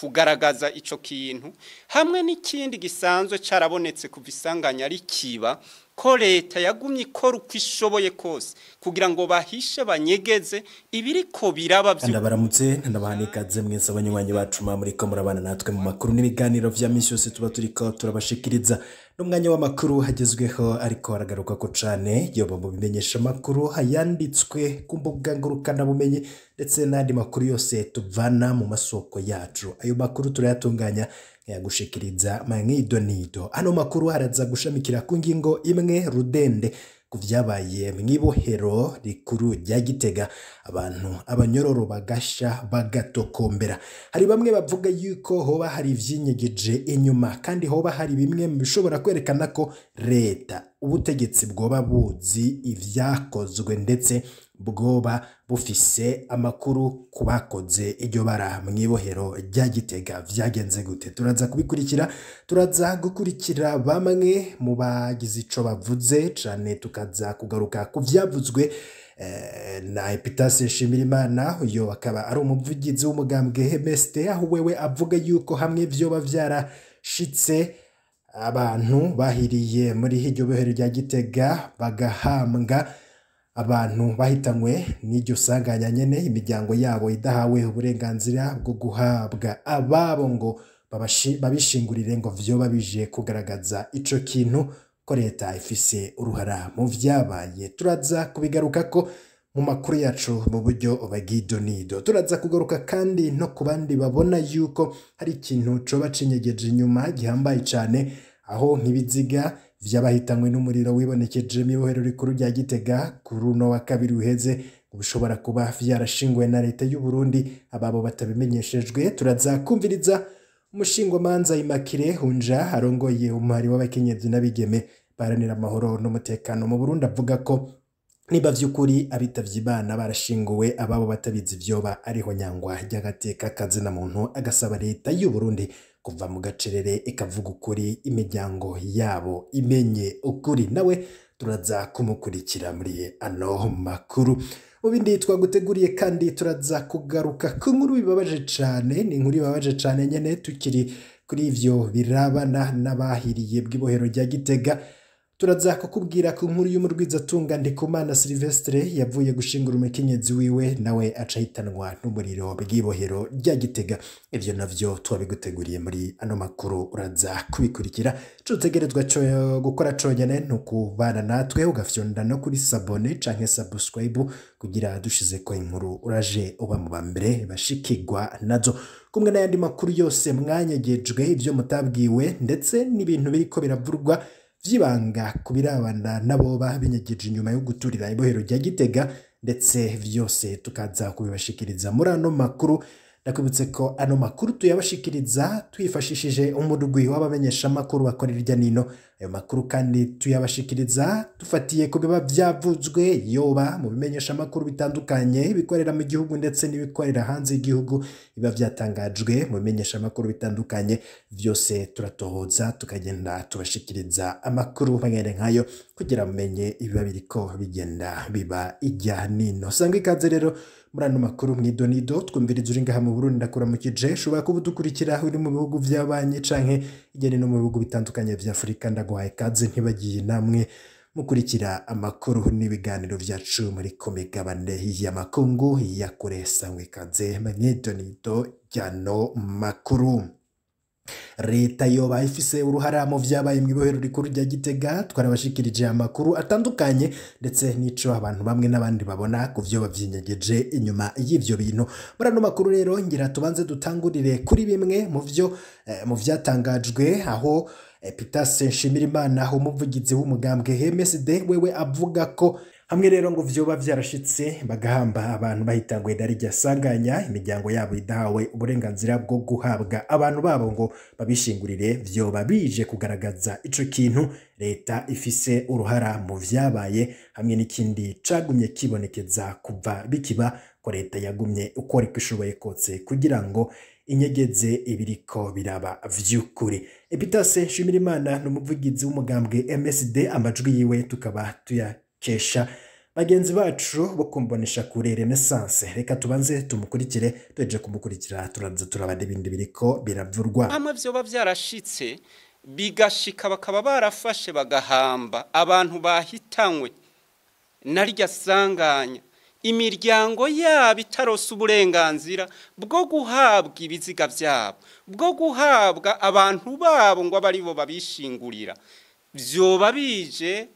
kugaragaza ico kintu hamwe n'ikindi gisanzwe carabonetse kuva isanganya rikiba ko leta yagumye ikora uko ishoboye kose kugira ngo bahishe banyegeze ibiriko biraba byo. Ndabaramutse ndabahanikaze mwese abanywanyi bacu muri ko murabana natwe mu makuru n'ibiganiro vya misi yose tuba turiko turabashikiriza n'umwanya w'amakuru hagezweho ariko aragaruka ko cane yoba mu bimenyesha makuru hayanditswe ku mbuga ngurukana bumenyi ndetse n'andi makuru yose tuvana mu masoko yacu. Ayo makuru turayatunganya yagushikiriza mangidonido. Ano makuru haraza gushamikira ku ngingo imwe rudende kuvyabaye mwibohero rikuru rya Gitega, abantu abanyororo bagasha bagatokombera. Hari bamwe bavuga yuko hoba hari ivyinyegeje inyuma kandi hoba hari bimwe bishobora kwerekana ko leta ubutegetsi bwoba buzi ivyakozwe ndetse bwoba bufise amakuru kubakoze iryo bara mwibohero rya Gitega vyagenze gute. Turaza kubikurikira, turaza gukurikira bamwe mu bagize ico bavuze cane, tukaza kugaruka ku vyavuzwe na Epitase Nshimirimana. Uyo akaba ari umuvugizi w'umugambwe MSD, aho wewe avuga yuko hamwe vyoba vyarashitse abantu bahiriye muri iryo bohero rya Gitega bagahambwa, abantu bahitanywe n'iryo sanganya nyene imiryango yabo idahawe uburenganzira bwo guhabwa ababo ngo babishingurire, ngo vyoba bije kugaragaza ico kintu ko leta ifise uruhara mu vyabaye. Turaza kubigaruka ko mu makuru yacu mu buryo bagidonido. Turaza kugaruka kandi no ku bandi babona yuko hari ikintu coba cinyegeje inyuma gihambaye cane, aho nk'ibiziga vyabahitanywe n'umuriro wibonekeje mu ibohero rikuru rya Gitega kuri uno wa kabiri uheze bishobora kuba vyarashingwe na leta y'u Burundi, ababo batabimenyeshejwe. Turaza kumviriza umushingwamanza Immaculée Hunja arongoye umuhari w'abakenyezi n'abigeme baharanira amahoro n'umutekano mu Burundi, avuga ko niba vy'ukuri abitavye Imana barashinguwe, ababo batabizi vyoba ariho nyangwa ry'agateka kazina muntu, agasaba leta y'u Burundi kuva mu gacerere ikavuga ukuri, imiryango yabo imenye ukuri. Nawe turaza kumukurikira muri ano makuru. Mu bindi twaguteguriye kandi turaza kugaruka ku nkuru bibabaje cane, ni inkuru bibabaje cane nyene, tukiri kuri ivyo birabana n'abahiriye bw'ibohero rya Gitega. Turaza kukubwira ku nkuru y'umurwizatunga Ndikumana Silvestre yavuye gushingura umukenyezi wiwe, nawe acahitanwa n'umuriro bw'ibohero rya Gitega. Ivyo navyo twabiguteguriye muri ano makuru, uraza kubikurikira. Ico utegerezwa gukora conyene nukubana natwe ugafyonda no kuri sabone canke subscribe kugira dushize ko inkuru uraje uba mu bambere bashikirwa nazo, kumwe n'ayandi makuru yose mwanyegejwe, ivyo mutabwiwe ndetse n'ibintu biriko biravurwa vyibanga kubirabana naboba binyegeje inyuma yo guturira ibohero rya Gitega, ndetse vyose tukaza kubibashikiriza muri ano makuru. Nakubitse ko ano makuru tuyabashikiriza twifashishije umurwi w'abamenyesha makuru bakorera irya nino. Ayo makuru kandi tuyabashikiriza dufatiye ku biba vyavuzwe yoba mu bimenyesha makuru bitandukanye bikorera mu gihugu ndetse n'ibikorera hanze y'igihugu, biba vyatangajwe mu bimenyesha makuru bitandukanye. Vyose turatohoza tukagenda tubashikiriza amakuru nkene nkayo kugira mumenye ibiba biriko bigenda biba irya nino. Sanga ikaze rero muri ano makuru mwidonido. Twumviriza uri ngaha mu Burundi ndakuramukije, ushobora kuba udukurikira uri mu bihugu vy'abanye canke igene no mu bihugu bitandukanye vya Afrika, ndaguhaye kaze ntibagiye namwe mukurikira amakuru n'ibiganiro vyacu muri komigabane y'amakungu ya kure. Sangwe kaze mwidonido ryano makuru. Leta yoba ifise uruhara mu vyabaye mwibohero rikuru rya Gitega. Twarabashikirije amakuru atandukanye ndetse nico abantu bamwe n'abandi babona ku vyo bavyinyegeje inyuma y'ivyo bintu. Muri ano makuru rero ngira tubanze dutangurire kuri bimwe mu vyatangajwe, aho Epitase Nshimirimana umuvugizi w'umugambwe MSD wewe avuga ko hamwe rero ngo vyoba vyarashitse bagahamba abantu bahitangwe na rya sanganya, imiryango yabo idahawe uburenganzira bwo guhabwa abantu babo ngo babishingurire, vyoba bije kugaragaza ico kintu leta ifise uruhara mu vyabaye, hamwe n'ikindi cagumye kibonekeza kuva bikiba ko leta yagumye uko ishoboye kose kugira ngo inyegeze ibiriko biraba vy'ukuri. Epitase Nshimirimana n'umuvugizi w'umugambwe MSD, amajwi yiwe tukaba tuyakesha bagenzi bacu bo kumbonesha kure Renaissance, reka tubanze tumukurikire, tuje kumukurikira turaza turabande ibindi biriko biravurwa. Hamwe vyoba vyarashitse bigashika bakaba barafashe bagahamba abantu bahitanywe narirya sanganya, imiryango yabo itarosa uburenganzira bwo guhabwa ibiziga vyabo, bwo guhabwa abantu babo ngo abari bo babishingurira, vyoba bije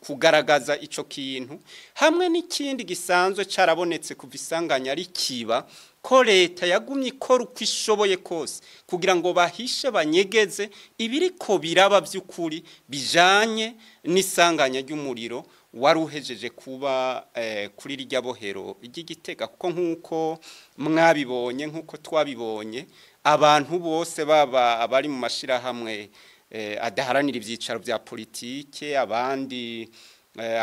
kugaragaza ico kintu hamwe n'ikindi gisanzwe carabonetse kuva isanganya rikiba, ko leta yagumye ikora uko ishoboye kose kugira ngo bahishe banyegeze ibiriko biraba by'ukuri bijanye n'isanganya ry'umuriro wari uhejeje kuba kuri rya bohero ry'Igitega, kuko nk'uko mwabibonye nk'uko twabibonye abantu bose baba abari mu mashirahamwe adaharanira ivyicaro vya politike, abandi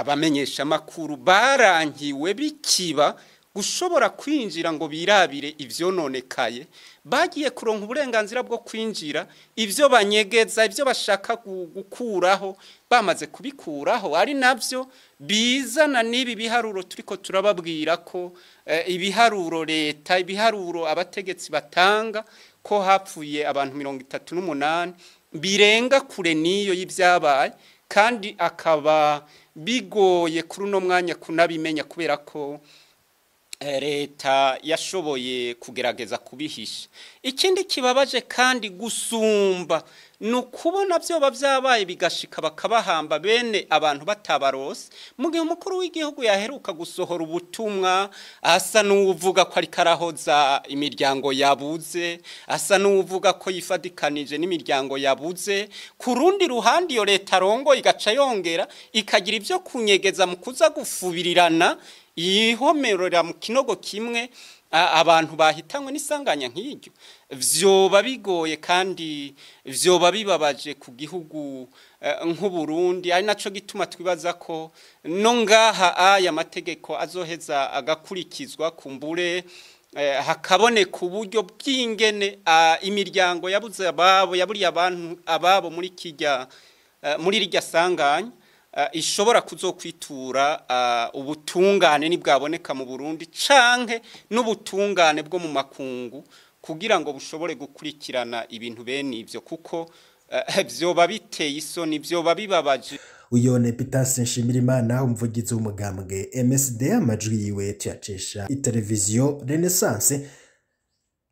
abamenyesha amakuru barangiwe bikiba gushobora kwinjira ngo birabire ivyononekaye, bagiye kuronka uburenganzira bwo kwinjira, ivyo banyegeza ivyo bashaka gukuraho bamaze kubikuraho, ari navyo bizana n'ibi biharuro turiko turababwira ko ibiharuro leta, ibiharuro abategetsi batanga ko hapfuye abantu 38 birenga kure niyo y'ivyabaye, kandi akaba bigoye kuri uno mwanya kunabimenya kubera ko leta yashoboye kugerageza kubihisha. Ikindi kibabaje kandi gusumba nukubona vyoba vyabaye bigashika bakabahamba bene abantu batabarose, mu gihe umukuru w'igihugu yaheruka gusohora ubutumwa asa n'uvuga ko ari karahoza imiryango yabuze, asa n'uvuga ko yifadikanije n'imiryango yabuze. Ku rundi ruhande iyo leta rongo igaca yongera ikagira ivyo kunyegeza mu kuza gufubirirana, yihomerera mu kinogo kimwe abantu bahitanywe n'isanganya nk'iryo. Vyoba bigoye kandi vyoba bibabaje ku gihugu nk'u Burundi, ari naco gituma twibaza ko no ngaha aya mategeko azoheza agakurikizwa kumbure hakaboneka uburyo bw'ingene imiryango yabuze ababo, yaburiye abantu ababo muri rirya sanganya ishobora kuzokwitura ubutungane nibwaboneka mu Burundi canke n'ubutungane bwo mu makungu kugira ngo bushobore gukurikirana ibintu bene ivyo, kuko vyoba biteye isoni, vyoba bibabaje. Uyone Pitase Nshimirimana, umuvugizi w'umugambwe MSD, amajwi yiwe tuyacesha iteleviziyo Renaissance,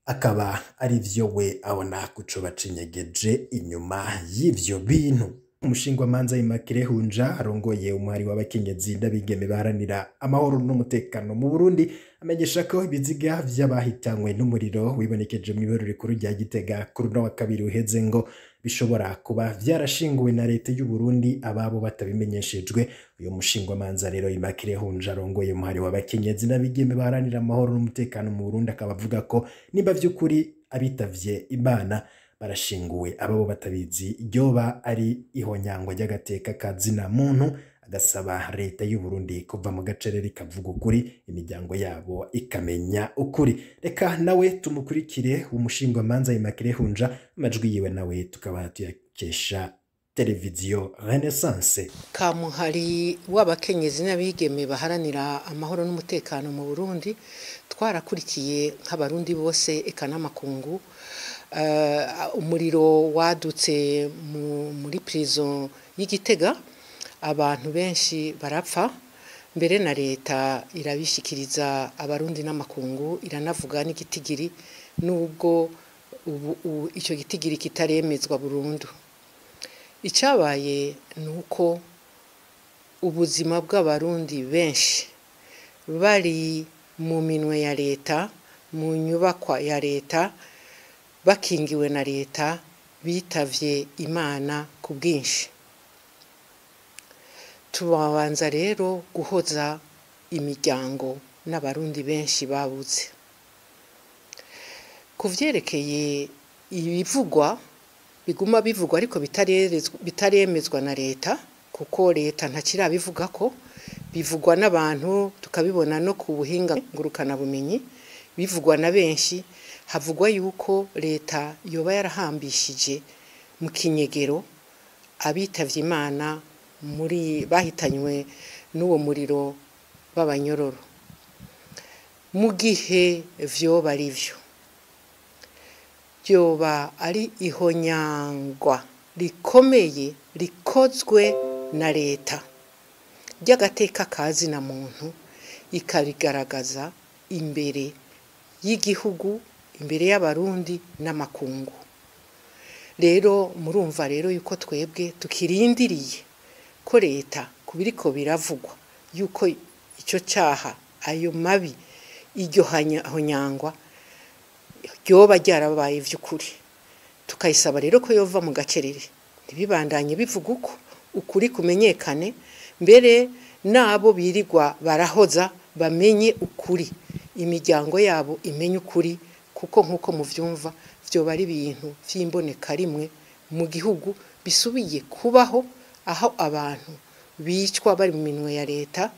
akaba ari vyo we abona kuco bacinyegeje inyuma y'ivyo bintu. Umushingwa manza Immaculée Hunja arongoye umuhari w'abakenyezi n'abigeme baharanira amahoro n'umutekano mu Burundi amenyesha ko ibiziga vy'abahitanywe n'umuriro wibonekeje mu ibero rikuru rya Gitega kuri no wa kabiri uheze ngo bishobora kuba vyarashinguwe na leta y'u Burundi ababo batabimenyeshejwe. Uyo mushingwa manza rero Immaculée Hunja arongoye umuhari w'abakenyezi n'abigeme baharanira amahoro n'umutekano mu Burundi akaba avuga ko niba vy'ukuri abitavye Imana barashinguwe ababo batabizi ryoba ari ihonyangwa ry'agateka kazina muntu, agasaba leta y'u Burundi kuva mu gacerere kavuga ukuri imiryango yabo ikamenya ukuri. Reka nawe tumukurikire umushingwa manza Immaculée Hunja, amajwi yiwe nawe tukaba tuyakesha televiziyo Renaissance. Kamuhari w'abakenyezi n'abigeme baharanira amahoro n'umutekano mu Burundi twarakurikiye nk'abarundi bose eka n'amakungu umuriro wadutse muri prison y'Igitega, abantu benshi barapfa, mbere na leta irabishikiriza abarundi n'amakungu, iranavuga n'igitigiri nubwo icyo gitigiri kitaremezwa burundu. Icabaye nuko ubuzima bw'abarundi benshi bari mu minwe ya leta, mu nyubakwa ya leta, bakingiwe na leta, bitavye Imana ku bwinshi. Tubabanza rero guhoza imiryango n'abarundi benshi babuze. Kuvyerekeye ibivugwa biguma bivugwa ariko bitaremezwa na leta, kuko leta ntakirabivuga ko, bivugwa n'abantu tukabibona no ku buhinga ngurukana bumenyi, bivugwa na benshi. Havugwa yuko leta yoba yarahambishije mu kinyegero abitavye Imana muri bahitanywe n'uwo muriro b'abanyororo mu gihe vyoba ari vyo ryoba ari ihonyangwa rikomeye rikozwe na leta ry'agateka kazi na muntu ikarigaragaza imbere y'igihugu imbere y'abarundi n'amakungu. Rero murumva rero yuko twebwe tukirindiriye ko leta kubiriko biravugwa yuko icyo cyaha ayo mabi iryo honyangwa ryoba ryarabaye vy'ukuri, tukayisaba rero ko yova mu gacerere ntibibandanye bivuga uko ukuri kumenyekane, mbere nabo birirwa barahoza bamenye ukuri, imiryango yabo imenye ukuri, kuko nkuko muvyumva vyoba ari ibintu vy'imboneka rimwe mu gihugu bisubiye kubaho, aho abantu bicwa bari mu minwe ya leta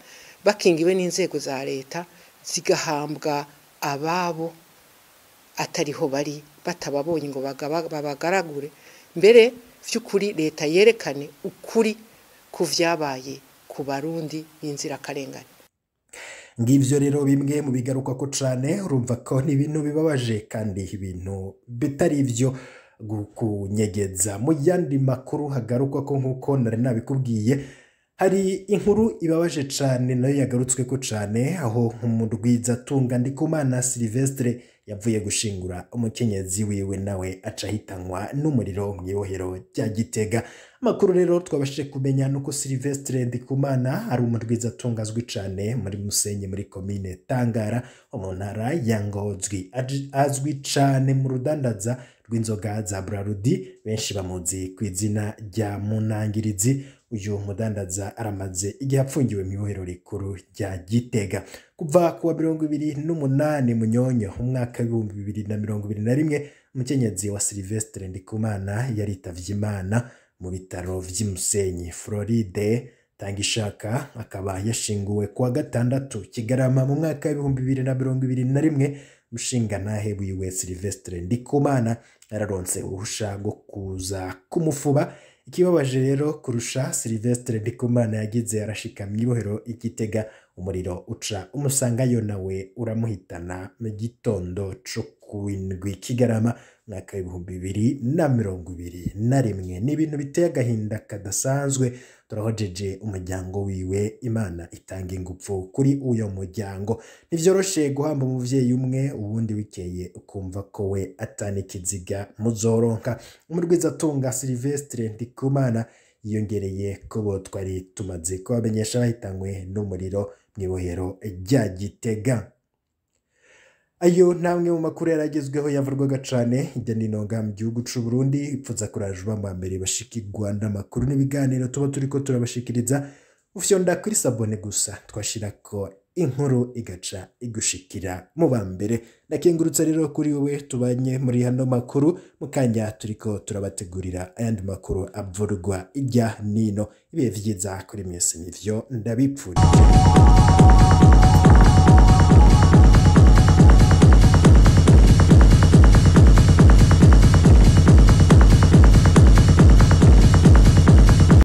bakingiwe n'inzego za leta zigahambwa ababo atariho bari batababonye ngo babagaragure, mbere vy'ukuri leta yerekane ukuri ku vyabaye ku barundi b'inzirakarengane. Ngivyo rero bimwe mu bigaruka ko cane, urumva ko ni ibintu bibabaje kandi ibintu bitari ivyo kunyegeza. Mu yandi makuru hagaruka ko nkuko nari nabikubwiye, hari inkuru ibabaje cane nayo yagarutswe ko cane, aho umurwizatunga Ndikumana Silvestre yavuye gushingura umukenyezi wiwe nawe aca hitanwa n'umuriro mw'ibohero rya Gitega. Amakuru rero twabashije kumenya nuko Silvestre Ndikumana ari umurwizatunga azwi cane muri Musenyi muri komine Tangara mu ntara ya Ngozi, azwi cane mu rudandaza rw'inzoga za Brarudi, benshi bamuzi ku izina rya Munangirizi. Uyu mudandaza aramaze igihe apfungiwe mw'ibohero rikuru rya Gitega kuva kuwa 28 Munyonyo umwaka wa 2021. Umukenyezi wa Silvestre Ndikumana yaritavye Imana mu bitaro vy'Imusenyi. Floride Tangishaka akaba yashinguwe kuwa 6 Kigarama mu mwaka wa 2021. Mushinganahe wiwe Silvestre Ndikumana yararonse uruhusha rwo kuza kumufuba. Ikibabaje rero kurusha, Silvestre Ndikumana yagize arashika mw'ibohero Igitega, umuriro uca umusangayo nawe uramuhitana mu gitondo co kuwindwi Kigarama mwaka wa 2021. Ni ibintu biteye agahinda kadasanzwe. Turahojeje umuryango wiwe, Imana itanga ingufu kuri uyo muryango. Nivyoroshe guhamba umuvyeyi umwe ubundi wikeye ukumva ko we atanikiziga muzoronka. Umurwizatunga Silvestre Ndikumana yiyongereye ko twari tumaze kubamenyesha bahitanywe n'umuriro mw'ibohero rya Gitega. Ayo namwe mu makuru yaragezweho yavurwaga cane hirya no hino mu gihugu c'u Burundi. Ipfuza kurajwa mu mbere bashikirwa n'amakuru n'ibiganiro tuba turiko turabashikiriza. Ufyonda kuri sabone gusa twashirako inkuru igaca igushikira mu bambere. Nakengurutse rero kuri wowe tubanye muri hano makuru, mukanya turiko turabategurira ayandi makuru avurwa irya nino. Ibihe vyiza kuri mwese nivyo ndabipfurije.